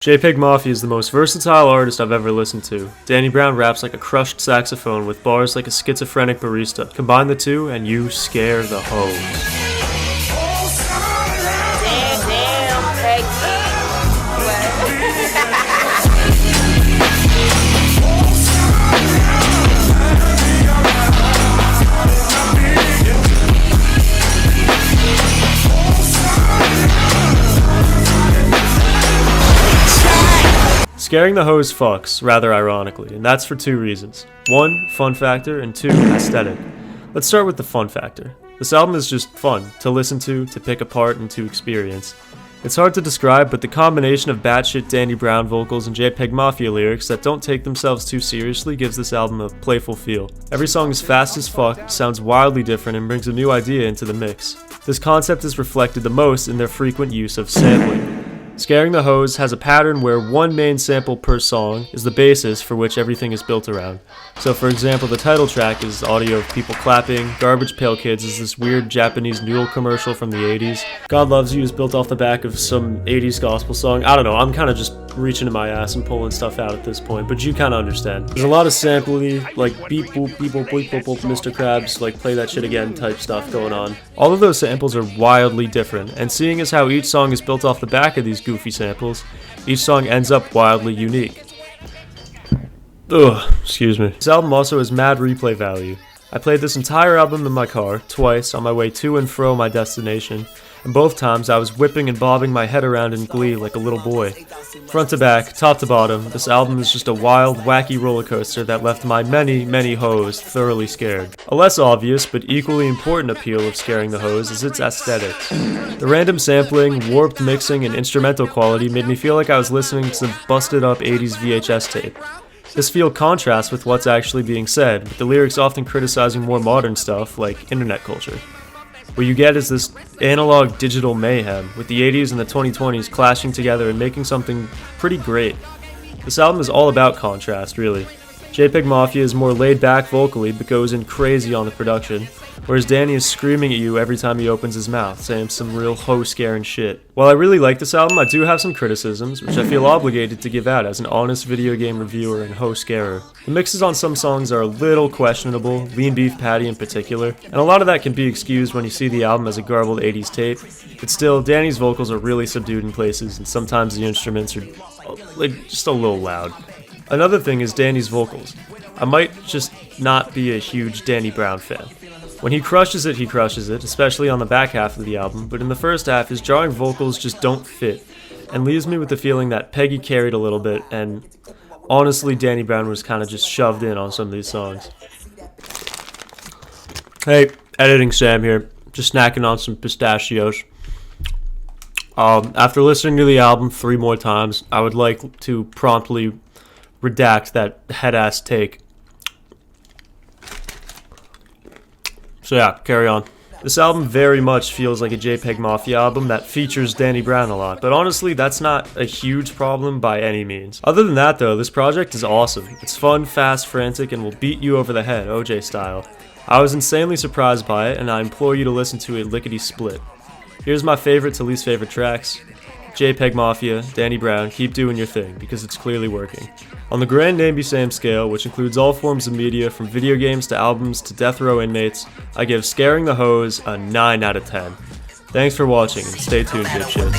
JPEGMAFIA is the most versatile artist I've ever listened to. Danny Brown raps like a crushed saxophone with bars like a schizophrenic barista. Combine the two and you scare the hoes. Scaring the Hoes fucks, rather ironically, and that's for two reasons. One, fun factor, and two, aesthetic. Let's start with the fun factor. This album is just fun, to listen to pick apart, and to experience. It's hard to describe, but the combination of batshit Danny Brown vocals and JPEGMAFIA lyrics that don't take themselves too seriously gives this album a playful feel. Every song is fast as fuck, sounds wildly different, and brings a new idea into the mix. This concept is reflected the most in their frequent use of sampling. Scaring the Hoes has a pattern where one main sample per song is the basis for which everything is built around. So for example, the title track is audio of people clapping, Garbage Pail Kids is this weird Japanese noodle commercial from the 80s, God Loves You is built off the back of some 80s gospel song. I don't know, I'm kind of just reaching in my ass and pulling stuff out at this point, but you kind of understand. There's a lot of sampley, like beep boop, beep boop, beep boop, boop, Mr. Krabs, like play that shit again type stuff going on. All of those samples are wildly different, and seeing as how each song is built off the back of these goofy samples, each song ends up wildly unique. Ugh, excuse me. This album also has mad replay value. I played this entire album in my car, twice, on my way to and fro my destination, and both times I was whipping and bobbing my head around in glee like a little boy. Front to back, top to bottom, this album is just a wild, wacky roller coaster that left my many hoes thoroughly scared. A less obvious, but equally important appeal of Scaring the Hoes is its aesthetics. The random sampling, warped mixing, and instrumental quality made me feel like I was listening to some busted up 80s VHS tape. This feel contrasts with what's actually being said, with the lyrics often criticizing more modern stuff, like internet culture. What you get is this analog digital mayhem, with the 80s and the 2020s clashing together and making something pretty great. This album is all about contrast, really. JPEGMAFIA is more laid back vocally, but goes in crazy on the production, whereas Danny is screaming at you every time he opens his mouth, saying some real hoe-scaring shit. While I really like this album, I do have some criticisms, which I feel obligated to give out as an honest video game reviewer and hoe-scarer. The mixes on some songs are a little questionable, Lean Beef Patty in particular, and a lot of that can be excused when you see the album as a garbled 80s tape, but still, Danny's vocals are really subdued in places, and sometimes the instruments are just a little loud. Another thing is Danny's vocals. I might just not be a huge Danny Brown fan. When he crushes it, especially on the back half of the album, but in the first half, his jarring vocals just don't fit, and leaves me with the feeling that Peggy carried a little bit, and honestly, Danny Brown was kind of just shoved in on some of these songs. Hey, Editing Sam here, just snacking on some pistachios. After listening to the album 3 more times, I would like to promptly redact that head-ass take. So yeah, carry on. This album very much feels like a JPEGMAFIA album that features Danny Brown a lot, but honestly, that's not a huge problem by any means. Other than that though, this project is awesome. It's fun, fast, frantic, and will beat you over the head, OJ style. I was insanely surprised by it, and I implore you to listen to it lickety-split. Here's my favorite to least favorite tracks. JPEGMAFIA, Danny Brown, keep doing your thing, because it's clearly working. On the grand NameBeSam scale, which includes all forms of media from video games to albums to death row inmates, I give Scaring the Hoes a 9 out of 10. Thanks for watching, and stay tuned, dipshit.